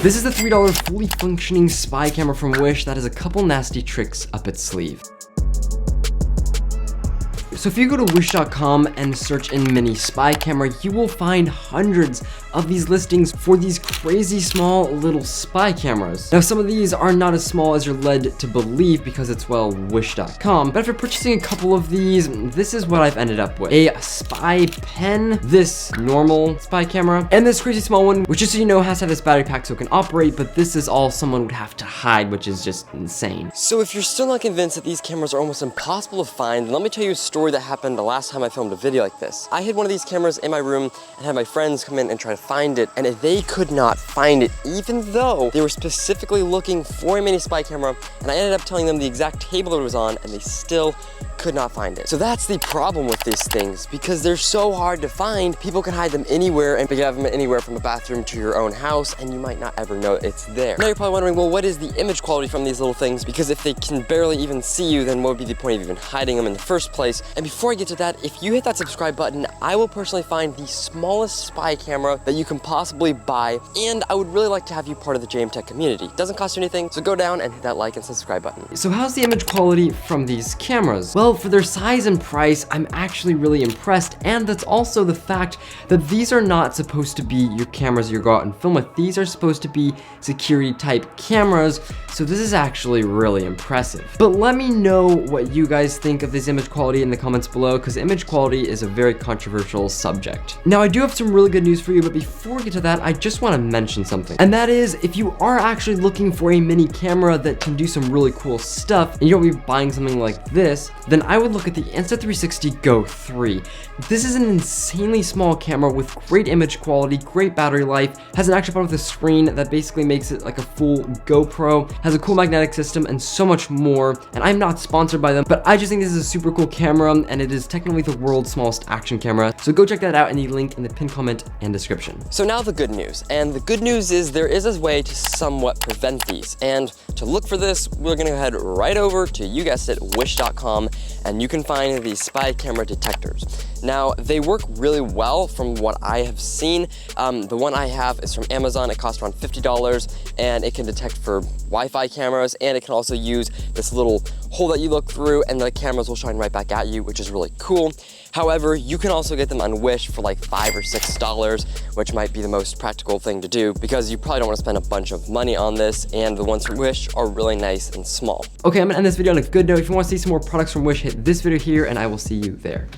This is the $3 fully functioning spy camera from Wish that has a couple nasty tricks up its sleeve. So if you go to wish.com and search in mini spy camera, you will find hundreds of these listings for these crazy small little spy cameras. Now some of these are not as small as you're led to believe because it's, well, wish.com, but after purchasing a couple of these, this is what I've ended up with. A spy pen, this normal spy camera, and this crazy small one, which, just so you know, has to have this battery pack so it can operate, but this is all someone would have to hide, which is just insane. So if you're still not convinced that these cameras are almost impossible to find, then let me tell you a story that happened the last time I filmed a video like this. I hid one of these cameras in my room and had my friends come in and try to find it, and they could not find it, even though they were specifically looking for a mini spy camera, and I ended up telling them the exact table that it was on, and they still could not find it. So that's the problem with these things, because they're so hard to find. People can hide them anywhere, and they can have them anywhere from a bathroom to your own house, and you might not ever know it's there. Now you're probably wondering, well, what is the image quality from these little things? Because if they can barely even see you, then what would be the point of even hiding them in the first place? And before I get to that, if you hit that subscribe button, I will personally find the smallest spy camera that you can possibly buy, and I would really like to have you part of the JM Tech community. It doesn't cost you anything, so go down and hit that like and subscribe button. So how's the image quality from these cameras? Well, for their size and price, I'm actually really impressed, and that's also the fact that these are not supposed to be your cameras you go out and film with. These are supposed to be security type cameras, so this is actually really impressive. But let me know what you guys think of this image quality in the comments below, because image quality is a very controversial subject. Now, I do have some really good news for you, but before we get to that, I just want to mention something. And that is, if you are actually looking for a mini camera that can do some really cool stuff, and you don't be buying something like this, then I would look at the Insta360 Go 3. This is an insanely small camera with great image quality, great battery life, has an action button with a screen that basically makes it like a full GoPro, has a cool magnetic system, and so much more. And I'm not sponsored by them, but I just think this is a super cool camera, and it is technically the world's smallest action camera. So go check that out in the link in the pinned comment and description. So now the good news. And the good news is there is a way to somewhat prevent these. And to look for this, we're gonna head right over to, you guessed it, wish.com, and you can find these spy camera detectors. Now, they work really well from what I have seen. The one I have is from Amazon. It costs around $50, and it can detect for Wi-Fi cameras, and it can also use this little hole that you look through, and the cameras will shine right back at you, which is really cool. However, you can also get them on Wish for like $5 or $6, which might be the most practical thing to do, because you probably don't want to spend a bunch of money on this, and the ones from Wish are really nice and small. Okay, I'm gonna end this video on a good note. If you want to see some more products from Wish, hit this video here, and I will see you there.